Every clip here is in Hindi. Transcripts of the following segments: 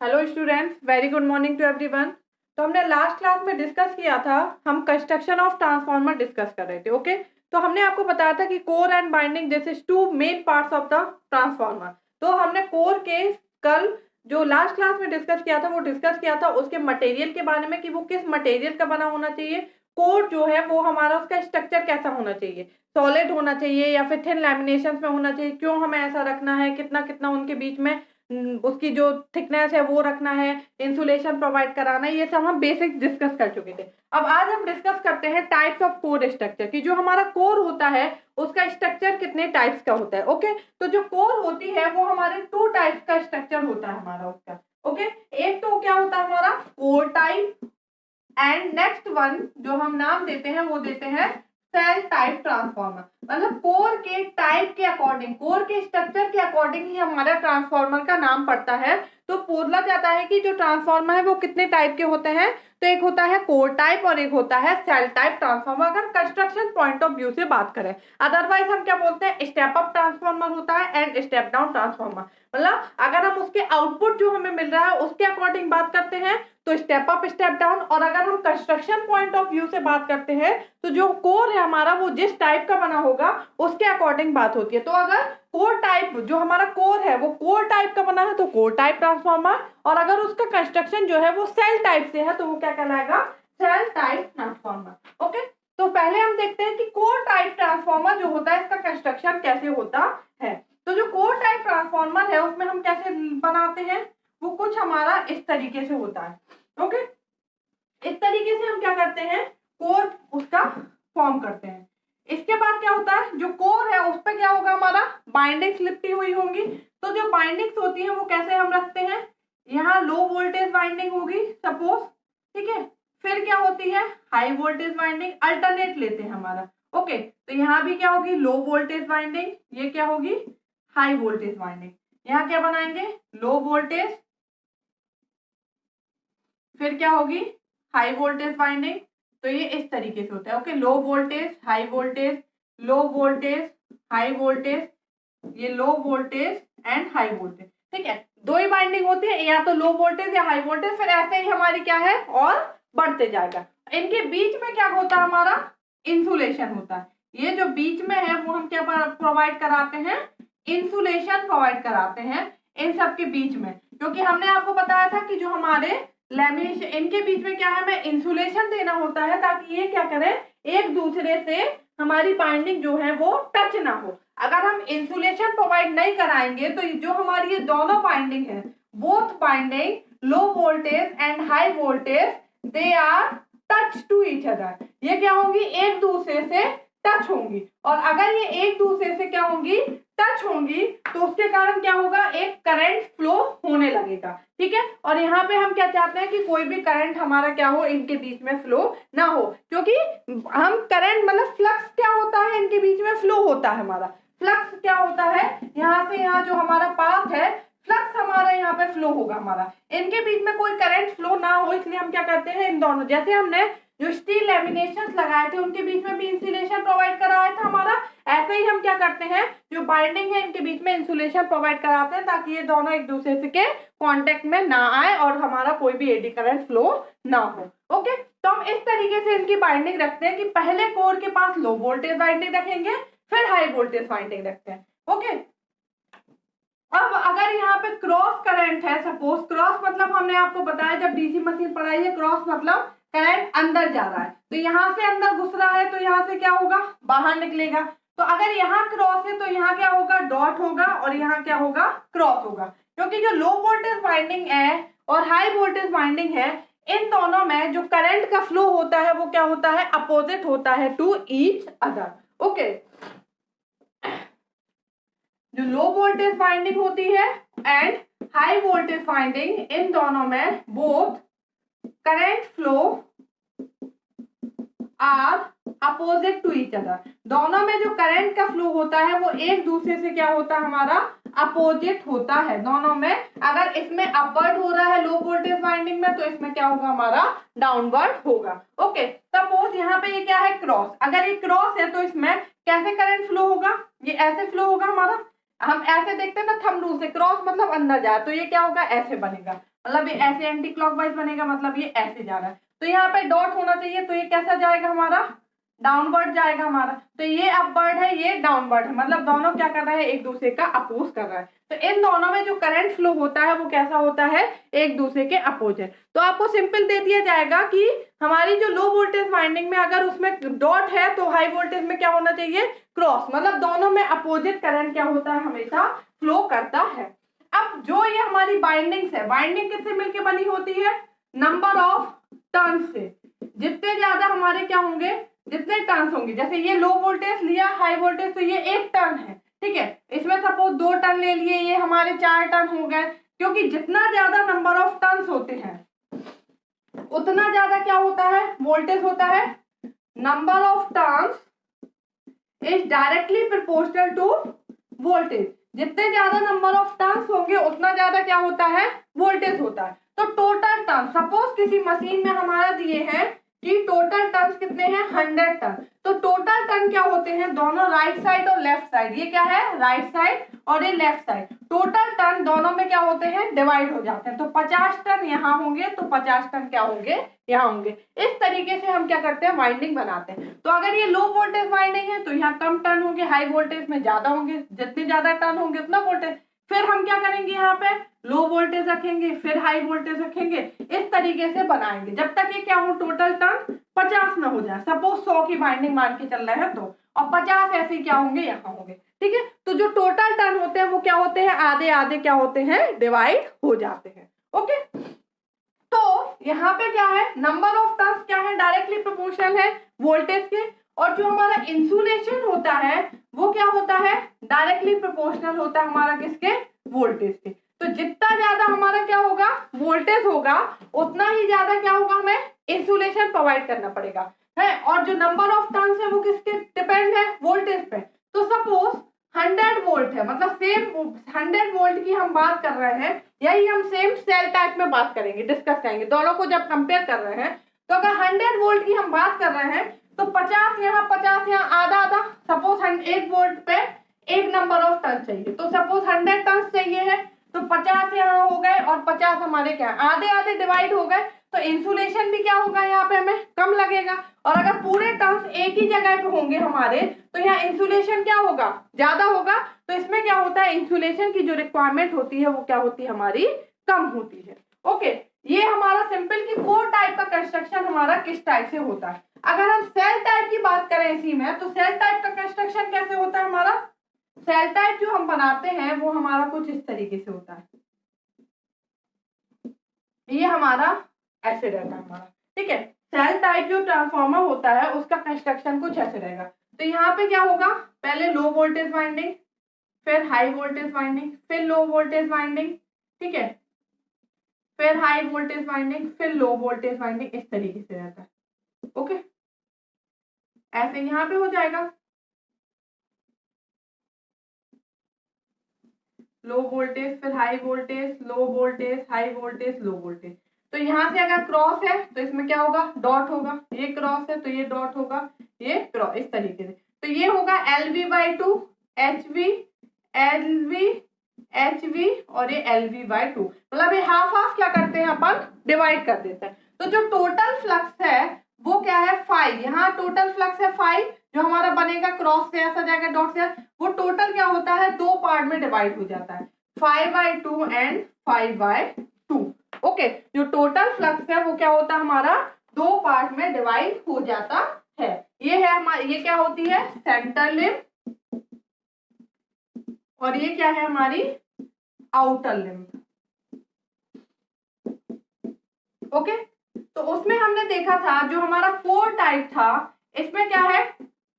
Hello students, very good morning to everyone. तो हमने लास्ट क्लास में डिस्कस किया था, हम कंस्ट्रक्शन ऑफ ट्रांसफार्मर डिस्कस कर रहे थे। ओके, तो हमने आपको बताया था कि core and winding this is two main parts of the transformer. तो हमने कोर के कल जो लास्ट क्लास में डिस्कस किया था वो डिस्कस किया था उसके मटेरियल के बारे में कि वो किस मटेरियल का बना होना चाहिए। कोर जो है वो हमारा उसका स्ट्रक्चर कैसा होना चाहिए, सॉलिड होना चाहिए या फिर थिन लैमिनेशन में होना चाहिए, क्यों हमें ऐसा रखना है, कितना कितना उनके बीच में उसकी जो थिकनेस है वो रखना है, इंसुलेशन प्रोवाइड कराना है, ये सब हम बेसिक डिस्कस कर चुके थे। अब आज हम डिस्कस करते हैं टाइप्स ऑफ कोर स्ट्रक्चर की। जो हमारा कोर होता है उसका स्ट्रक्चर कितने टाइप्स का होता है। ओके, तो जो कोर होती है वो हमारे टू टाइप्स का स्ट्रक्चर होता है हमारा उसका। ओके, एक तो क्या होता है हमारा core type and next one जो हम नाम देते हैं वो देते हैं सेल टाइप ट्रांसफार्मर। मतलब कोर के टाइप के अकॉर्डिंग, कोर के स्ट्रक्चर के अकॉर्डिंग ही हमारा ट्रांसफार्मर का नाम पड़ता है। तो बोला जाता है कि जो ट्रांसफार्मर है वो कितने टाइप के होते हैं, तो एक होता है कोर टाइप और एक होता है सेल टाइप ट्रांसफार्मर, अगर कंस्ट्रक्शन पॉइंट ऑफ व्यू से बात करें। अदरवाइज हम क्या बोलते हैं, स्टेप अप ट्रांसफार्मर होता है एंड स्टेप डाउन ट्रांसफार्मर। मतलब अगर हम उसके आउटपुट जो हमें मिल रहा है उसके अकॉर्डिंग बात करते हैं तो स्टेप अप स्टेप डाउन, और अगर हम कंस्ट्रक्शन पॉइंट ऑफ व्यू से बात करते हैं तो जो कोर है हमारा वो जिस टाइप का बना होगा उसके अकॉर्डिंग बात होती है। तो अगर कोर टाइप जो हमारा कोर है वो कोर टाइप का बना है तो कोर टाइप ट्रांसफार्मर, और अगर उसका कंस्ट्रक्शन जो है वो सेल टाइप से है तो वो क्या कहलाएगा, सेल टाइप ट्रांसफार्मर। ओके, तो पहले हम देखते हैं कि कोर टाइप ट्रांसफार्मर जो होता है इसका कंस्ट्रक्शन कैसे होता है। तो जो कोर टाइप ट्रांसफार्मर है उसमें हम कैसे बनाते हैं, वो कुछ हमारा इस तरीके से होता है। ओके, इस तरीके से हम क्या करते हैं, कोर उसका फॉर्म करते हैं। इसके बाद क्या होता है, जो कोर है उस पर क्या होगा, हमारा बाइंडिंग्स लिपटी हुई होंगी। तो जो बाइंडिंग्स होती है वो कैसे हम रखते हैं, यहाँ लो वोल्टेज बाइंडिंग होगी सपोज, ठीक है। फिर क्या होती है, हाई वोल्टेज बाइंडिंग, अल्टरनेट लेते हैं हमारा। ओके, तो यहाँ भी क्या होगी, लो वोल्टेज बाइंडिंग, ये क्या होगी, हाई वोल्टेज बाइंडिंग। यहाँ क्या बनाएंगे, लो वोल्टेज, फिर क्या होगी, हाई वोल्टेज बाइंडिंग। तो ये इस तरीके से होता है। Okay, low voltage high voltage, low voltage high voltage, ये low voltage and high voltage, ठीक है। दो ही बाइंडिंग होती है, या तो लो वोल्टेज या हाई वोल्टेज, फिर ऐसे ही हमारी क्या है और बढ़ते जाएगा। इनके बीच में क्या होता है, हमारा इंसुलेशन होता है। ये जो बीच में है वो हम क्या प्रोवाइड कराते हैं, इंसुलेशन प्रोवाइड कराते हैं इन सब के बीच में, क्योंकि हमने आपको बताया था कि जो हमारे लैमिनेशन इनके बीच में क्या है, हमें इंसुलेशन देना होता है ताकि ये क्या करें, एक दूसरे से हमारी बाइंडिंग जो है वो टच ना हो। अगर हम इंसुलेशन प्रोवाइड नहीं कराएंगे तो जो हमारी ये दोनों बाइंडिंग है, both winding low voltage and high voltage, they are touch to each other, ये क्या होंगी, एक दूसरे से टच होंगी। और अगर ये एक दूसरे से क्या होंगी, टच होंगी, तो उसके कारण क्या होगा, एक करंट फ्लो होने लगेगा, ठीक है। और यहाँ पे हम क्या चाहते हैं कि कोई भी करंट हमारा क्या हो, इनके बीच में फ्लो ना हो, क्योंकि हम करंट मतलब फ्लक्स क्या होता है, इनके बीच में फ्लो होता है। हमारा फ्लक्स क्या होता है, यहाँ से यहाँ जो हमारा पाथ है, फ्लक्स हमारा यहाँ पे फ्लो होगा हमारा, इनके बीच में कोई करंट फ्लो ना हो, इसलिए हम क्या करते हैं, इन दोनों, जैसे हमने जो स्टील लैमिनेशंस लगाए थे उनके बीच में भी इंसुलेशन प्रोवाइड कराया था हमारा, ऐसे ही हम क्या करते हैं, जो बाइंडिंग है इनके बीच में इंसुलेशन प्रोवाइड कराते हैं ताकि ये दोनों एक दूसरे से के कांटेक्ट में ना आए और हमारा कोई भी एडी करंट फ्लो ना हो। ओके, तो हम इस तरीके से इनकी बाइंडिंग रखते हैं कि पहले कोर के पास लो वोल्टेज बाइंडिंग रखेंगे, फिर हाई वोल्टेज बाइंडिंग रखते हैं। ओके, अब अगर यहाँ पे क्रॉस करंट है, सपोज क्रॉस मतलब हमने आपको बताया जब डीसी मशीन पढ़ाई है, क्रॉस मतलब करंट अंदर जा रहा है, तो यहाँ से अंदर घुस रहा है तो यहाँ से क्या होगा, बाहर निकलेगा। तो अगर यहाँ क्रॉस है तो यहाँ क्या होगा, डॉट होगा, और यहाँ क्या होगा, क्रॉस होगा। क्योंकि जो लो वोल्टेज बाइंडिंग है और हाई वोल्टेज बाइंडिंग है, इन दोनों में जो करंट का फ्लो होता है वो क्या होता है, अपोजिट होता है टू ईच अदर। ओके, जो लो वोल्टेज बाइंडिंग होती है एंड हाई वोल्टेज बाइंडिंग, इन दोनों में both current flow are opposite to each other, दोनों में जो करंट का फ्लो होता है वो एक दूसरे से क्या होता है, हमारा अपोजिट होता है दोनों में। अगर इसमें अपवर्ड हो रहा है लो वोल्टेज बाइंडिंग में तो इसमें क्या होगा, हमारा डाउनवर्ड होगा। ओके, सपोज यहाँ पे ये क्या है, क्रॉस, अगर ये क्रॉस है तो इसमें कैसे करंट फ्लो होगा, ये ऐसे फ्लो होगा हमारा, हम ऐसे देखते हैं ना थंब रूल से, क्रॉस मतलब अंदर जाए, तो ये क्या होगा, ऐसे बनेगा। मतलब ये ऐसे एंटी क्लॉकवाइज बनेगा, मतलब ये ऐसे जा रहा है। तो यहाँ पे डॉट होना चाहिए, तो ये कैसा जाएगा हमारा, डाउनवर्ड जाएगा हमारा। तो ये अपवर्ड है, ये डाउनवर्ड है, मतलब दोनों क्या कर रहे हैं, एक दूसरे का अपोज कर रहा है। तो इन दोनों में जो करंट फ्लो होता है वो कैसा होता है, एक दूसरे के अपोजिट। तो आपको सिंपल दे दिया जाएगा कि हमारी जो लो वोल्टेज वाइंडिंग में अगर उसमें डॉट है तो हाई वोल्टेज में क्या होना चाहिए, क्रॉस, मतलब दोनों में अपोजिट करंट क्या होता है, हमेशा फ्लो करता है। अब जो ये हमारी बाइंडिंग्स है, बाइंडिंग किससे मिलकर बनी होती है, नंबर ऑफ टर्न्स से। जितने ज्यादा हमारे क्या होंगे, जितने टर्न्स होंगे, जैसे ये लो वोल्टेज लिया, हाई वोल्टेज, तो ये एक टर्न है, ठीक है। इसमें सपोज 2 टर्न ले लिए, ये हमारे 4 टर्न हो गए, क्योंकि जितना ज्यादा नंबर ऑफ टर्न्स होते हैं उतना ज्यादा क्या होता है, वोल्टेज होता है। Number of turns is directly proportional to voltage. जितने ज्यादा नंबर ऑफ टर्न्स होंगे उतना ज्यादा क्या होता है, वोल्टेज होता है। तो टोटल टर्न, सपोज किसी मशीन में हमारा दिए हैं कि टोटल टर्न्स कितने हैं, 100 टर्न। तो टोटल टर्न क्या होते हैं, दोनों राइट साइड और लेफ्ट साइड, ये क्या है, राइट साइड और ये लेफ्ट साइड, टोटल टर्न दोनों में क्या होते हैं, डिवाइड हो जाते हैं। तो 50 टर्न यहाँ होंगे, तो 50 टर्न क्या होंगे, यहाँ होंगे। इस तरीके से हम क्या करते हैं, वाइंडिंग बनाते हैं। तो अगर ये लो वोल्टेज वाइंडिंग है तो यहाँ कम टर्न होंगे, हाई वोल्टेज में ज्यादा होंगे, जितने ज्यादा टर्न होंगे उतना वोल्टेज। फिर हम क्या करेंगे, यहाँ पे लो वोल्टेज रखेंगे, फिर हाई वोल्टेज रखेंगे, इस तरीके से बनाएंगे जब तक ये क्या हो, टोटल टर्न 50 ना हो जाए। सपोज 100 की बाइंडिंग मान के चल रहे हैं तो, और 50 ऐसे क्या होंगे, यहाँ होंगे, ठीक है। तो जो टोटल टर्न होते हैं वो क्या होते हैं, आधे आधे क्या होते हैं, डिवाइड हो जाते हैं। ओके, तो यहाँ पे क्या है, नंबर ऑफ टर्न्स क्या है, डायरेक्टली प्रोपोर्शनल है वोल्टेज के। और जो हमारा इंसुलेशन होता है वो क्या होता है, डायरेक्टली प्रोपोर्शनल होता है हमारा किसके, वोल्टेज के। तो जितना ज्यादा हमारा क्या होगा, वोल्टेज होगा, उतना ही ज्यादा क्या होगा, हमें इंसुलेशन प्रोवाइड करना पड़ेगा है। और जो नंबर ऑफ टर्न्स है वो किसके डिपेंड है, वोल्टेज पे। तो सपोज 100 वोल्ट है, मतलब सेम 100 वोल्ट की हम बात कर रहे हैं, यही हम सेम सेल टाइप में बात करेंगे, डिस्कस करेंगे दोनों को जब कंपेयर कर रहे हैं। तो अगर 100 वोल्ट की हम बात कर रहे हैं तो 50 यहाँ 50 यहाँ, आधा आधा। सपोज 1 वोल्ट पे एक नंबर ऑफ टर्न चाहिए, तो सपोज 100 टर्न चाहिए है, तो 50 यहाँ हो गए और 50 हमारे क्या, आधे आधे डिवाइड हो गए। तो इंसुलेशन भी क्या होगा, यहाँ पे हमें कम लगेगा। और अगर पूरे टर्म्स एक ही जगह पे होंगे हमारे, तो यहाँ इंसुलेशन क्या होगा, ज्यादा होगा। तो इसमें क्या होता है, इंसुलेशन की जो रिक्वायरमेंट होती है वो क्या होती है, हमारी कम होती है। ओके, ये हमारा सिंपल की 4 टाइप का कंस्ट्रक्शन हमारा किस टाइप से होता है। अगर हम सेल टाइप की बात करें इसी में, तो सेल टाइप का कंस्ट्रक्शन कैसे होता है हमारा, सेल टाइप जो हम बनाते हैं वो हमारा कुछ इस तरीके से होता है। ये हमारा ऐसे रहता है हमारा, ठीक है। सेल टाइप जो ट्रांसफार्मर होता है उसका कंस्ट्रक्शन कुछ ऐसे रहेगा। तो यहाँ पे क्या होगा, पहले लो वोल्टेज वाइंडिंग, फिर हाई वोल्टेज वाइंडिंग, फिर लो वोल्टेज वाइंडिंग, ठीक है, फिर हाई वोल्टेज वाइंडिंग, फिर लो वोल्टेज वाइंडिंग, इस तरीके से रहता है। ओके, ऐसे यहाँ पे हो जाएगा, लो वोल्टेज, फिर high voltage, low voltage, high voltage, low voltage. तो यहाँ से अगर क्रॉस है तो इसमें क्या होगा, डॉट होगा, ये क्रॉस है तो ये डॉट होगा, ये क्रॉस, इस तरीके से। तो ये होगा LV/2, HV, LV, HV और ये LV/2, मतलब ये हाफ हाफ क्या करते हैं अपन, डिवाइड कर देते हैं। तो जो टोटल फ्लक्स है वो क्या है, 5। यहाँ टोटल फ्लक्स है 5, जो हमारा बनेगा क्रॉस से ऐसा जाएगा, डॉट से, वो टोटल क्या होता है, 2 पार्ट में डिवाइड हो जाता है, 5/2 एंड 5/2। ओके, जो टोटल फ्लक्स है वो क्या होता है हमारा, 2 पार्ट में डिवाइड हो जाता है। ये है हमारी, ये क्या होती है, सेंटर लिंब, और ये क्या है हमारी आउटर लिंब। ओके, तो उसमें हमने देखा था जो हमारा कोर टाइप था, इसमें क्या है,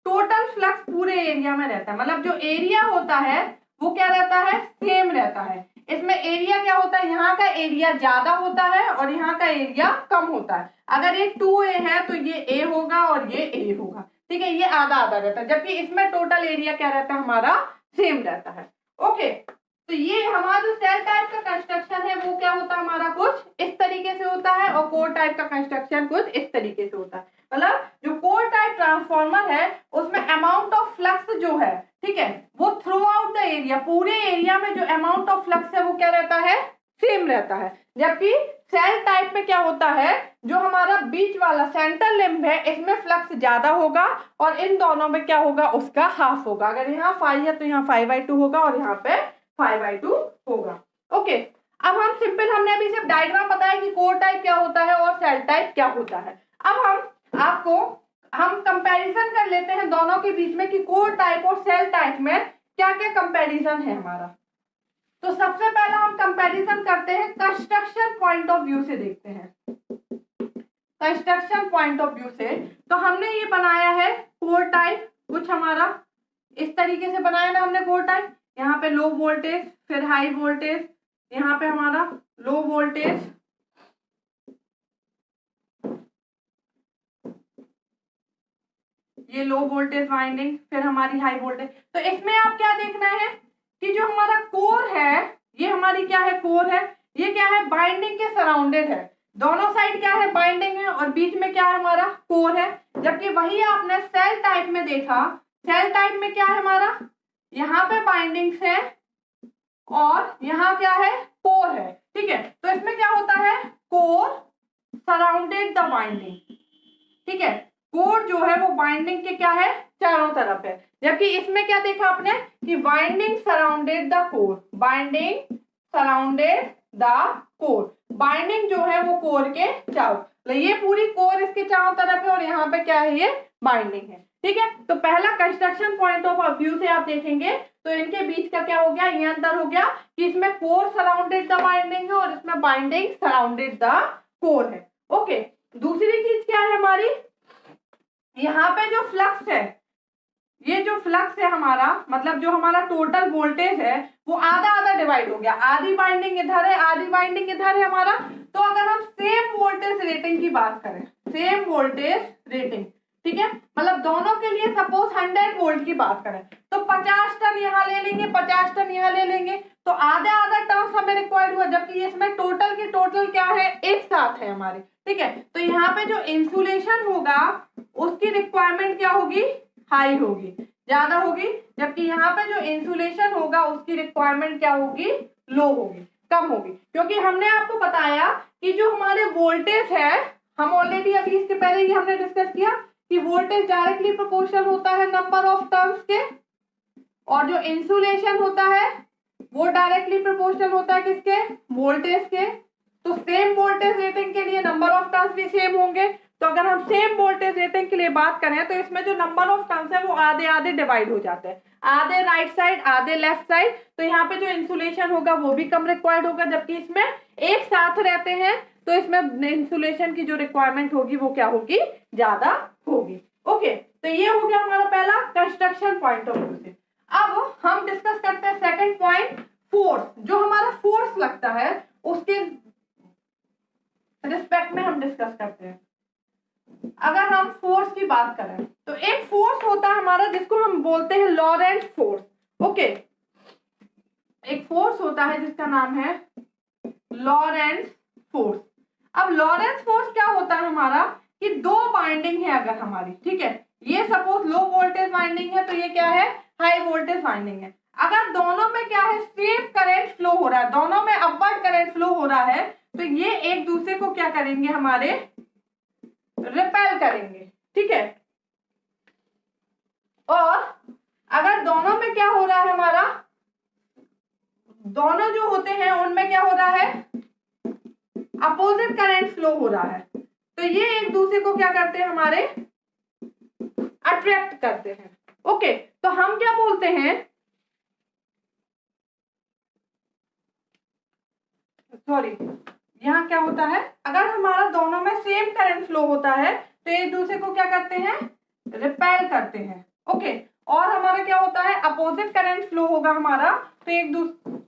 टोटल फ्लक्स पूरे एरिया में रहता है, मतलब जो एरिया होता है वो क्या रहता है, सेम रहता है। इसमें एरिया क्या होता है, यहाँ का एरिया ज्यादा होता है और यहाँ का एरिया कम होता है। अगर ये 2A है तो ये A होगा और ये A होगा, ठीक है, ये आधा आधा रहता है, जबकि इसमें टोटल एरिया क्या रहता है हमारा, सेम रहता है। ओके, तो ये हमारा जो सेल टाइप का कंस्ट्रक्शन है वो क्या होता है हमारा, कुछ इस तरीके से होता है, और कोर टाइप का कंस्ट्रक्शन कुछ इस तरीके से होता है। मतलब जो कोर टाइप ट्रांसफार्मर है उसमें अमाउंट ऑफ फ्लक्स जो है, ठीक है, वो थ्रू आउट द एरिया, पूरे एरिया में जो अमाउंट ऑफ फ्लक्स है वो क्या रहता है, सेम रहता है। जबकि सेल टाइप में क्या होता है, जो हमारा बीच वाला सेंट्रल लिम्ब है इसमें फ्लक्स ज्यादा होगा और इन दोनों में क्या होगा, उसका हाफ होगा। अगर यहाँ 5 है तो यहाँ 5/2 होगा और यहाँ पे 5/2 होगा। ओके, अब हम सिंपल, हमने अभी सिर्फ डायग्राम बताया कि कोर टाइप क्या होता है और सेल टाइप क्या होता है। अब हम कंपैरिजन कर लेते हैं दोनों के बीच में कि कोर टाइप और सेल टाइप में क्या क्या कंपैरिजन है हमारा। तो सबसे पहला हम कंपैरिजन करते हैं कंस्ट्रक्शन पॉइंट ऑफ व्यू से, देखते हैं कंस्ट्रक्शन पॉइंट ऑफ व्यू से। तो हमने ये बनाया है कोर टाइप, कुछ हमारा इस तरीके से बनाया ना हमने कोर टाइप। यहाँ पे लो वोल्टेज, फिर हाई वोल्टेज, यहाँ पे हमारा लो वोल्टेज, ये लो वोल्टेज वाइंडिंग, फिर हमारी हाई वोल्टेज। तो इसमें आप क्या देखना है कि जो हमारा कोर है, ये हमारी क्या है, कोर है, ये क्या है, बाइंडिंग के सराउंडेड है। दोनों साइड क्या है, बाइंडिंग है और बीच में क्या है, हमारा कोर है। जबकि वही आपने सेल टाइप में देखा, सेल टाइप में क्या है हमारा, यहाँ पे बाइंडिंग्स है और यहाँ क्या है, कोर है। ठीक है, तो इसमें क्या होता है, कोर सराउंडेड द बाइंडिंग। ठीक है, कोर जो है वो बाइंडिंग के क्या है, चारों तरफ है। जबकि इसमें क्या देखा आपने कि binding surrounded the core, binding surrounded the core, binding जो है वो कोर के चारों, तो ये पूरी कोर इसके चारों तरफ है और यहाँ पे क्या है, ये बाइंडिंग है। ठीक है, तो पहला कंस्ट्रक्शन पॉइंट ऑफ व्यू से आप देखेंगे तो इनके बीच का क्या हो गया, ये अंतर हो गया कि इसमें कोर सराउंडेड द बाइंडिंग है और इसमें बाइंडिंग सराउंडेड द कोर है। ओके, दूसरी चीज क्या है हमारी, यहाँ पे जो फ्लक्स है, ये जो फ्लक्स है हमारा, मतलब जो हमारा टोटल वोल्टेज है वो आधा आधा डिवाइड हो गया, आधी बाइंडिंग इधर है, आधी बाइंडिंग इधर है हमारा। तो अगर हम सेम वोल्टेज रेटिंग की बात करें, सेम वोल्टेज रेटिंग, ठीक है, मतलब दोनों के लिए सपोज 100 वोल्ट की बात करें तो 50 टर्न यहाँ ले लेंगे, 50 टर्न यहाँ ले लेंगे, तो आधा आधा टर्न्स हमें रिक्वायर्ड हुआ। जबकि इसमें टोटल की टोटल क्या है, एक साथ है हमारे। ठीक है, तो यहाँ पे जो इंसुलेशन होगा उसकी रिक्वायरमेंट क्या होगी, हाई होगी, ज्यादा होगी। जबकि यहाँ पे जो इंसुलेशन होगा उसकी रिक्वायरमेंट क्या होगी, लो होगी, कम होगी। क्योंकि हमने आपको बताया कि जो हमारे वोल्टेज है, हम ऑलरेडी अभी इसके पहले ही हमने डिस्कस किया कि वोल्टेज डायरेक्टली प्रोपोर्शनल होता है नंबर ऑफ टर्न्स के, और जो इंसुलेशन होता है वो डायरेक्टली प्रोपोर्शनल होता है किसके, वोल्टेज के। तो सेम वोल्टेज रेटिंग के लिए नंबर ऑफ टर्न्स भी सेम होंगे। तो अगर हम सेम वोल्टेज रेटिंग के लिए बात करें तो इसमें जो नंबर ऑफ टर्न्स है वो आधे आधे डिवाइड हो जाते हैं, आधे राइट साइड आधे लेफ्ट साइड। तो यहाँ पे जो इंसुलेशन होगा वो भी कम रिक्वायर्ड होगा, जबकि इसमें एक साथ रहते हैं तो इसमें इंसुलेशन की जो रिक्वायरमेंट होगी वो क्या होगी, ज्यादा होगी। ओके, तो ये हो गया हमारा पहला कंस्ट्रक्शन पॉइंट ऑफ व्यू से। अब हम डिस्कस करते हैं सेकंड पॉइंट, फोर्स। जो हमारा फोर्स लगता है उसके रिस्पेक्ट में हम डिस्कस करते हैं। अगर हम फोर्स की बात करें तो एक फोर्स होता है हमारा जिसको हम बोलते हैं लॉरेंट फोर्स। ओके, एक फोर्स होता है जिसका नाम है लॉरेंट फोर्स। अब लॉरेंट फोर्स क्या होता है हमारा कि दो बाइंडिंग है अगर हमारी, ठीक है, ये सपोज लो वोल्टेज बाइंडिंग है तो ये क्या है, हाई वोल्टेज बाइंडिंग है। अगर दोनों में क्या है, सेम करंट फ्लो हो रहा है, दोनों में अपवर्ड करंट फ्लो हो रहा है, तो ये एक दूसरे को क्या करेंगे, हमारे रिपेल करेंगे। ठीक है, और अगर दोनों में क्या हो रहा है हमारा, दोनों जो होते हैं उनमें क्या हो रहा है, अपोजिट करंट फ्लो हो रहा है, तो ये एक दूसरे को क्या करते हैं, हमारे अट्रैक्ट करते हैं। ओके, तो हम क्या बोलते हैं, सॉरी, यहाँ क्या होता है, अगर हमारा दोनों में सेम करंट फ्लो होता है तो एक दूसरे को क्या करते हैं, रिपेल करते हैं। ओके, और हमारा क्या होता है, अपोजिट करंट फ्लो होगा हमारा तो एक दूसरे,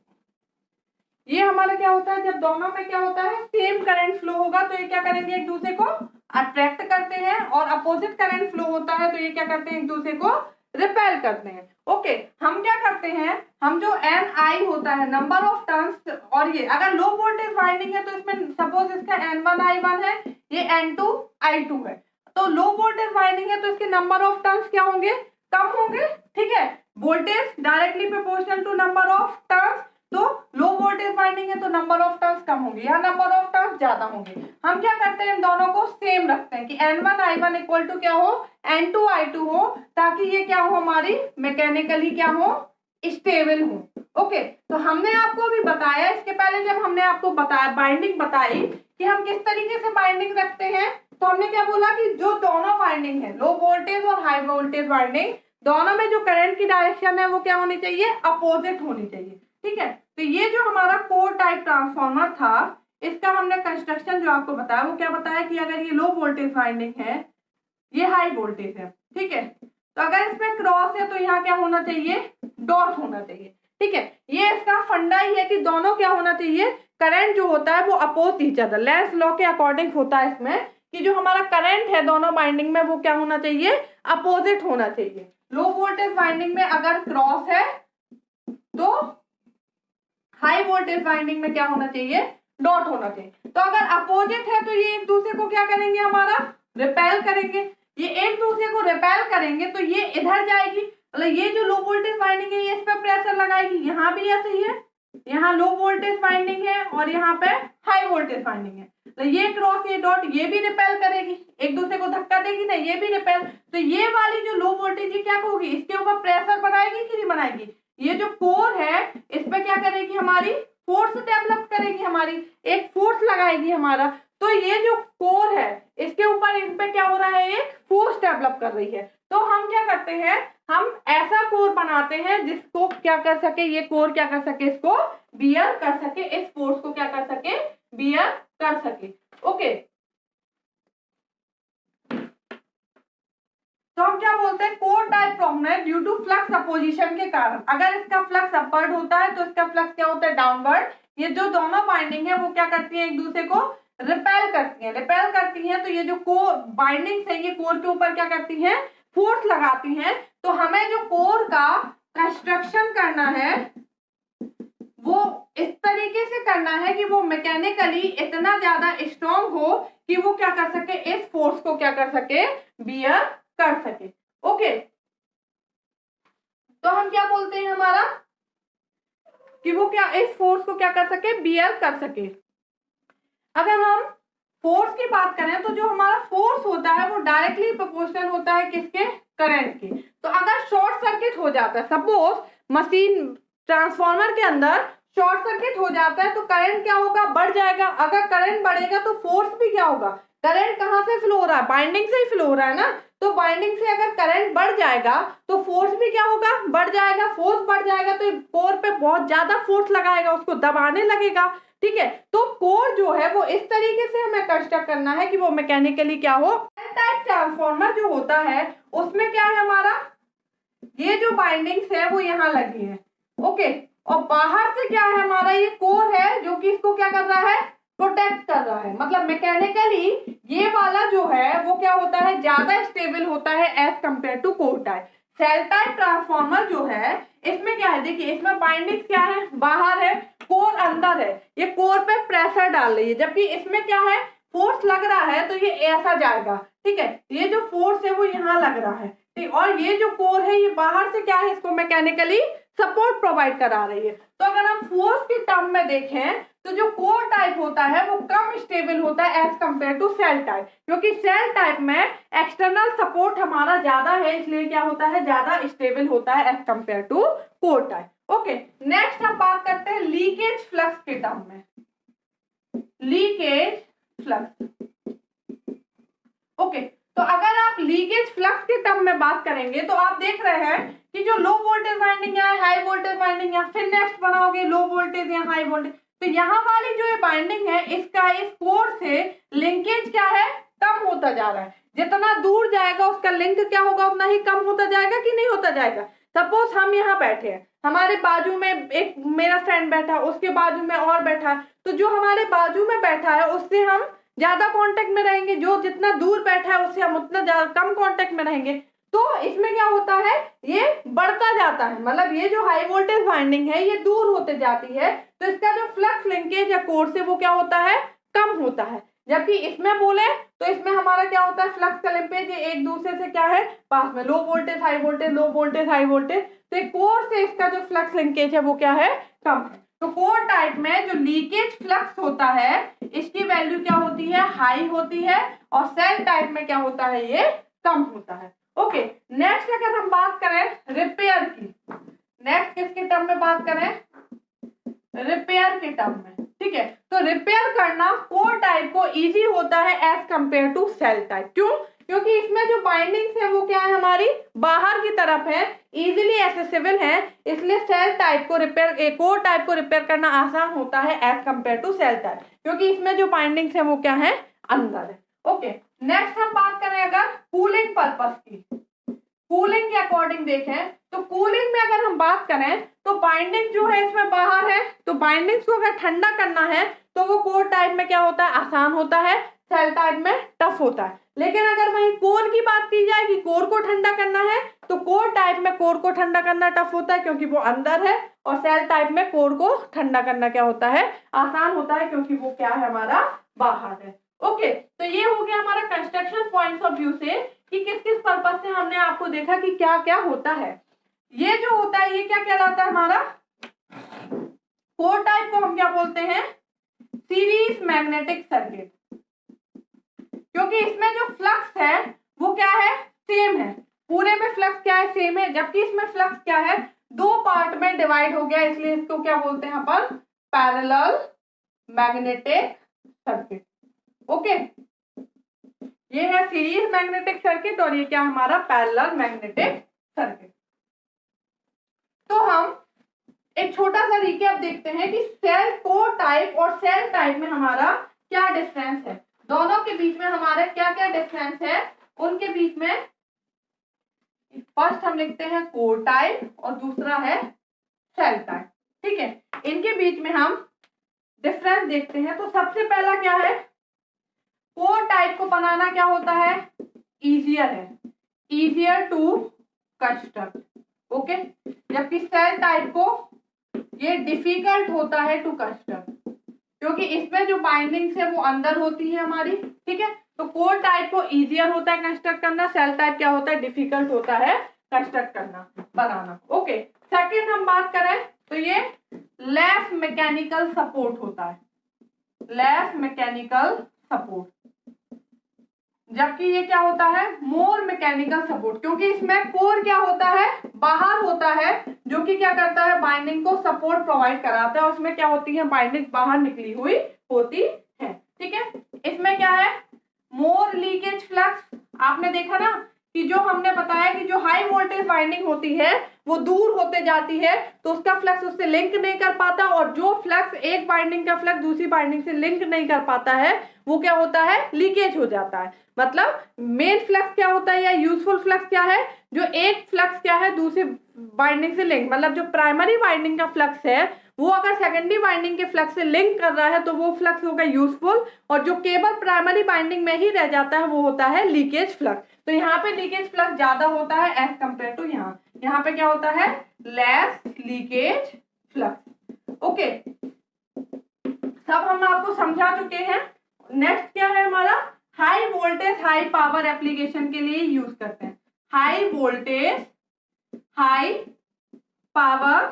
ये हमारा क्या होता है, जब दोनों में क्या होता है, सेम करंट फ्लो होगा तो ये क्या करेंगे, एक दूसरे को अट्रैक्ट करते हैं, और अपोजिट करंट फ्लो होता है तो ये क्या करते हैं, एक दूसरे को रिपेल करते हैं। ओके, हम क्या करते हैं, हम जो Ni होता है नंबर ऑफ टर्न्स, और ये अगर लो वोल्टेज वाइंडिंग है तो इसमें सपोज इसका N1I1 है, ये N2I2 है, तो लो वोल्टेज वाइंडिंग है तो इसके नंबर ऑफ टर्न्स क्या होंगे, कम होंगे। ठीक है, voltage directly proportional to number of turns, तो लो वोल्टेज वाइंडिंग है तो नंबर ऑफ टर्न्स कम होंगे, यहाँ नंबर ऑफ टर्न्स ज्यादा होंगे। हम क्या करते हैं इन दोनों को सेम रखते हैं कि N1 I1 इक्वल टू क्या हो, N2 I2 हो, ताकि ये क्या हो हमारी मैकेनिकली क्या हो, स्टेबल हो। ओके, तो हमने आपको अभी बताया, इसके पहले जब हमने आपको बताया बाइंडिंग बताई कि हम किस तरीके से बाइंडिंग रखते हैं, तो हमने क्या बोला कि जो दोनों बाइंडिंग है, लो वोल्टेज और हाई वोल्टेज बाइंडिंग, दोनों में जो करंट की डायरेक्शन है वो क्या होनी चाहिए, अपोजिट होनी चाहिए। ठीक है, तो ये जो हमारा कोर टाइप ट्रांसफॉर्मर था, इसका हमने कंस्ट्रक्शन जो आपको बताया वो क्या बताया कि अगर ये लो वोल्टेज वाइंडिंग है, ये हाई वोल्टेज है, ठीक है, तो अगर इसमें क्रॉस है तो यहाँ क्या होना चाहिए, डॉट होना चाहिए। ठीक है, ये इसका फंडा ही है कि दोनों क्या होना चाहिए, करंट जो होता है वो oppose each other, Lenz law के अकॉर्डिंग होता है इसमें कि जो हमारा करंट है दोनों बाइंडिंग में वो क्या होना चाहिए, अपोजिट होना चाहिए। लो वोल्टेज बाइंडिंग में अगर क्रॉस है तो हाई वोल्टेज बाइंडिंग में क्या होना चाहिए, डॉट होना चाहिए। तो अगर अपोजिट है तो ये एक दूसरे को क्या करेंगे, हमारा रिपेल करेंगे। ये एक दूसरे को रिपेल करेंगे तो ये इधर जाएगी, मतलब ये जो लो वोल्टेज बाइंडिंग है ये इस पर प्रेशर लगाएगी, यहाँ भी ऐसे ही है, यहाँ लो वोल्टेज बाइंडिंग है और यहाँ पे हाई वोल्टेज बाइंडिंग है, तो ये क्रॉस ये डॉट ये भी रिपेल करेगी, एक दूसरे को धक्का देगी ना, ये भी रिपेल, तो ये वाली जो लो वोल्टेज क्या होगी, इसके ऊपर प्रेशर बनाएगी कि नहीं बनाएगी, ये जो कोर है इस पे क्या करेगी, हमारी फोर्स डेवलप करेगी, हमारी एक फोर्स लगाएगी हमारा, तो ये जो कोर है इसके ऊपर इन पे क्या हो रहा है, एक फोर्स डेवलप कर रही है। तो हम क्या करते हैं, हम ऐसा कोर बनाते हैं जिसको क्या कर सके, ये कोर क्या कर सके, इसको बियर कर सके, इस फोर्स को क्या कर सके, बियर कर सके। ओके, तो हम क्या बोलते हैं, कोर टाइप फॉर्म है ड्यू टू फ्लक्स अपोजिशन के कारण। अगर इसका फ्लक्स अपवर्ड होता है तो इसका फ्लक्स क्या होता है, डाउनवर्ड। ये जो दोनों बाइंडिंग है वो क्या करती है, एक दूसरे को रिपेल करती है, रिपेल करती है, तो ये जो कोर बाइंडिंग है ये कोर के ऊपर क्या करती है, फोर्स लगाती है। तो हमें जो कोर का कंस्ट्रक्शन करना है वो इस तरीके से करना है कि वो मैकेनिकली इतना ज्यादा स्ट्रॉन्ग हो कि वो क्या कर सके, इस फोर्स को क्या कर सके, बियर कर सके। ओके, तो हम क्या बोलते हैं हमारा कि वो क्या इस फोर्स को क्या कर सके, बियर कर सके। अगर हम फोर्स की बात करें तो जो हमारा फोर्स होता है वो डायरेक्टली प्रोपोर्शनल होता है किसके, करंट के। तो अगर शॉर्ट सर्किट हो जाता है, सपोज मशीन ट्रांसफार्मर के अंदर शॉर्ट सर्किट हो जाता है तो करंट क्या होगा, बढ़ जाएगा। अगर करंट बढ़ेगा तो फोर्स भी क्या होगा, करंट कहाँ से फ्लो हो रहा है, बाइंडिंग से ही फ्लो हो रहा है ना, तो बाइंडिंग से अगर करंट बढ़ जाएगा तो फोर्स भी क्या होगा, बढ़ जाएगा। फोर्स बढ़ जाएगा तो कोर पे बहुत ज्यादा फोर्स लगाएगा, उसको दबाने लगेगा। ठीक है, तो कोर जो है वो इस तरीके से हमें कंस्ट्रक्ट करना है कि वो मैकेनिकली क्या हो। टाइप ट्रांसफार्मर जो होता है उसमें क्या है, हमारा ये जो बाइंडिंग्स है वो यहाँ लगी है। ओके, और बाहर से क्या है, हमारा ये कोर है जो कि इसको क्या कर रहा है, प्रोटेक्ट कर रहा है। मतलब मैकेनिकली ये वाला जो है वो क्या होता है, ज्यादा स्टेबल होता है as compare to core type. Shell type transformer जो है इसमें क्या है, देखिए इसमें बाइंडिंग क्या है, बाहर है, कोर अंदर है, ये कोर पे प्रेशर डाल रही है, जबकि इसमें क्या है, फोर्स लग रहा है तो ये ऐसा जाएगा। ठीक है, ये जो फोर्स है वो यहाँ लग रहा है, ठीक, और ये जो कोर है ये बाहर से क्या है, इसको मैकेनिकली सपोर्ट प्रोवाइड करा रही है। तो अगर हम फोर्स के टर्म में देखें तो जो कोर टाइप होता है वो कम स्टेबल होता है as compare to shell type, क्योंकि सेल टाइप में एक्सटर्नल सपोर्ट हमारा ज्यादा है, इसलिए क्या होता है, ज्यादा स्टेबल होता है as compare to core type. Okay, next हम बात करते हैं लीकेज फ्लक्स के टर्म में। लीकेज फ्लक्स, ओके, तो अगर आप लीकेज फ्लक्स के टर्म में बात करेंगे तो आप देख रहे हैं कि जो लो वोल्टेज वाइंडिंग है, हाई वोल्टेज वाइंडिंग है, फिर नेक्स्ट बनाओगे लो वोल्टेज या हाई वोल्टेज, तो यहाँ वाली जो ये बाइंडिंग है इसका इस कोर से लिंकेज क्या है, कम होता जा रहा है। जितना दूर जाएगा उसका लिंक क्या होगा, उतना ही कम होता जाएगा कि नहीं होता जाएगा। सपोज हम यहाँ बैठे हैं, हमारे बाजू में एक मेरा फ्रेंड बैठा, उसके बाजू में और बैठा है, तो जो हमारे बाजू में बैठा है उससे हम ज्यादा कांटेक्ट में रहेंगे, जो जितना दूर बैठा है उससे हम उतना ज्यादा कम कांटेक्ट में रहेंगे। तो इसमें क्या होता है, ये बढ़ता जाता है, मतलब ये जो हाई वोल्टेज वाइंडिंग है ये दूर होते जाती है, तो इसका जो फ्लक्स लिंकेज या कोर से वो क्या होता है, कम होता है। जबकि इसमें बोले तो इसमें हमारा क्या होता है, फ्लक्स का लिंकेज ये एक दूसरे से क्या है, पास में, लो voltage high voltage, low voltage high voltage, तो कोर से इसका जो फ्लक्स लिंकेज है वो क्या है, कम है। तो कोर टाइप में जो लीकेज फ्लक्स होता है इसकी वैल्यू क्या होती है, हाई होती है, और सेल टाइप में क्या होता है, ये कम होता है। ओके, नेक्स्ट अगर हम बात करें रिपेयर की, नेक्स्ट किसके टर्म में बात करें, रिपेयर के टर्म में, ठीक है। तो रिपेयर करना कोर टाइप को इजी होता है as compare to shell type. क्यों? क्योंकि इसमें जो बाइंडिंग्स है वो क्या है, हमारी बाहर की तरफ है, इजीली एक्सेसिबल है, इसलिए सेल टाइप को रिपेयर, कोर टाइप को रिपेयर करना आसान होता है as compare to shell type, क्योंकि इसमें जो बाइंडिंग्स है वो क्या है, अंदर है। ओके, नेक्स्ट हम बात करें अगर कूलिंग पर्पस की, कूलिंग के अकॉर्डिंग देखें तो कूलिंग में अगर हम बात करें तो बाइंडिंग जो है इसमें बाहर है, तो बाइंडिंग्स को अगर ठंडा करना है तो वो कोर टाइप में क्या होता है, आसान होता है, सेल टाइप में टफ होता है। लेकिन अगर वही कोर की बात की जाए कि कोर को ठंडा करना है तो कोर टाइप में कोर को ठंडा करना टफ होता है क्योंकि वो अंदर है, और सेल टाइप में कोर को ठंडा करना क्या होता है, आसान होता है, क्योंकि वो क्या है, हमारा बाहर है। ओके, तो ये हो गया हमारा कंस्ट्रक्शन पॉइंट्स ऑफ व्यू से कि किस किस पर्पस से हमने आपको देखा कि क्या क्या होता है। ये जो होता है ये क्या कहलाता है, हमारा कोर टाइप को हम क्या बोलते हैं, सीरीज मैग्नेटिक सर्किट, क्योंकि इसमें जो फ्लक्स है वो क्या है, सेम है, पूरे में फ्लक्स क्या है, सेम है, जबकि इसमें फ्लक्स क्या है, दो पार्ट में डिवाइड हो गया, इसलिए इसको क्या बोलते हैं अपन, पैरेलल मैग्नेटिक सर्किट। ओके, ये है सीरीज मैग्नेटिक सर्किट और ये क्या हमारा पैरेलल मैग्नेटिक सर्किट। तो हम एक छोटा सा रिकैप देखते हैं कि सेल कोर टाइप और सेल टाइप में हमारा क्या डिफरेंस है, दोनों के बीच में हमारे क्या क्या डिफरेंस है, उनके बीच में फर्स्ट हम लिखते हैं कोर टाइप और दूसरा है सेल टाइप, ठीक है। इनके बीच में हम डिफरेंस देखते हैं। तो सबसे पहला क्या है, कोर टाइप को बनाना क्या होता है, इजियर है, इजियर टू कंस्ट्रक्ट, ओके, जबकि सेल टाइप को ये डिफिकल्ट होता है टू कंस्ट्रक्ट, क्योंकि इसमें जो बाइंडिंग्स है वो अंदर होती है हमारी, ठीक है। तो कोर टाइप को इजियर होता है कंस्ट्रक्ट करना, सेल टाइप क्या होता है, डिफिकल्ट होता है कंस्ट्रक्ट करना, बनाना। ओके, सेकंड हम बात करें तो ये लेस मैकेनिकल सपोर्ट होता है, लेस मैकेनिकल सपोर्ट, जबकि ये क्या होता है, मोर मैकेनिकल सपोर्ट, क्योंकि इसमें कोर क्या होता है, बाहर होता है, जो कि क्या करता है, बाइंडिंग को सपोर्ट प्रोवाइड कराता है, और उसमें क्या होती है, बाइंडिंग बाहर निकली हुई होती है, ठीक है। इसमें क्या है, मोर लीकेज फ्लक्स, आपने देखा ना कि जो हमने बताया कि जो हाई वोल्टेज बाइंडिंग होती है वो दूर होते जाती है तो उसका फ्लक्स उससे लिंक नहीं कर पाता, और जो फ्लक्स एक बाइंडिंग का फ्लक्स दूसरी बाइंडिंग से लिंक नहीं कर पाता है वो क्या होता है, लीकेज हो जाता है। मतलब मेन फ्लक्स क्या होता है या यूजफुल फ्लक्स क्या है, जो एक फ्लक्स क्या है दूसरी बाइंडिंग से लिंक, मतलब जो प्राइमरी बाइंडिंग का फ्लक्स है वो अगर सेकेंडरी बाइंडिंग के फ्लक्स से लिंक कर रहा है तो वो फ्लक्स होगा यूजफुल, और जो केवल प्राइमरी बाइंडिंग में ही रह जाता है वो होता है लीकेज फ्लक्स। तो यहाँ पे लीकेज फ्लक्स ज्यादा होता है एज कंपेयर टू यहाँ पे क्या होता है, लेस लीकेज फ्लक्स। ओके, सब हम आपको समझा चुके हैं। नेक्स्ट क्या है हमारा, high voltage high power application के लिए यूज करते हैं, high voltage high power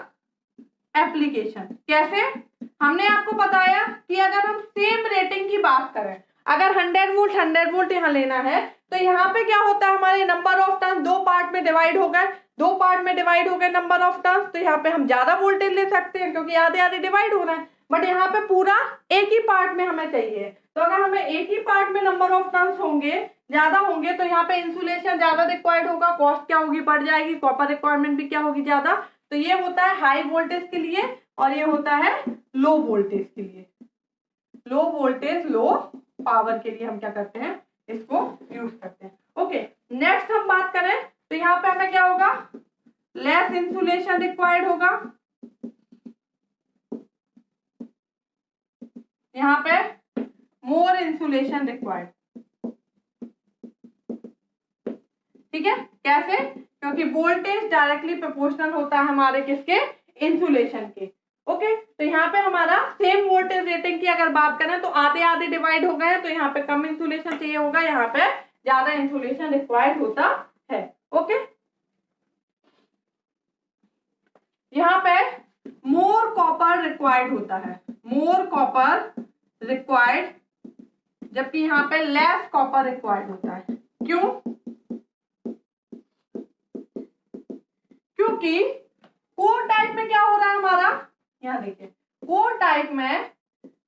application. कैसे, हमने आपको बताया कि अगर हम सेम रेटिंग की बात करें, अगर 100 वोल्ट यहाँ लेना है तो यहाँ पे क्या होता है, हमारे नंबर ऑफ टर्न्स दो पार्ट में डिवाइड हो गए, दो पार्ट में डिवाइड हो गए नंबर ऑफ टर्न्स, तो यहाँ पे हम ज्यादा वोल्टेज ले सकते हैं क्योंकि आधे आधे डिवाइड होना है, बट यहाँ पे पूरा एक ही पार्ट में हमें चाहिए। तो अगर हमें एक ही पार्ट में नंबर ऑफ टर्न्स होंगे, ज्यादा होंगे, तो यहाँ पे इंसुलेशन ज्यादा रिक्वायर्ड होगा, कॉस्ट क्या होगी, बढ़ जाएगी, कॉपर रिक्वायरमेंट भी क्या होगी, ज्यादा। तो ये होता है हाई वोल्टेज के लिए और ये होता है लो वोल्टेज के लिए, लो वोल्टेज लो पावर के लिए हम क्या करते हैं, इसको यूज करते हैं। ओके, नेक्स्ट हम बात करें तो यहाँ पे हमें क्या होगा, लेस इंसुलेशन रिक्वायर्ड होगा, यहाँ पे मोर इंसुलेशन रिक्वायर्ड, ठीक है। कैसे, क्योंकि वोल्टेज डायरेक्टली प्रोपोर्शनल होता है हमारे किसके, इंसुलेशन के। ओके, तो यहाँ पे हमारा सेम वोल्टेज रेटिंग की अगर बात करें तो आधे आधे डिवाइड हो गए हैं, तो यहाँ पे कम इंसुलेशन चाहिए होगा, यहाँ पे ज्यादा इंसुलेशन रिक्वायर्ड होता है। ओके, यहाँ पे मोर कॉपर रिक्वायर्ड होता है, मोर कॉपर रिक्वायर्ड, जबकि यहाँ पे लेस कॉपर रिक्वायर्ड होता है। क्यों? क्योंकि कोर टाइप में क्या हो रहा है हमारा, यहाँ देखिए कोर टाइप में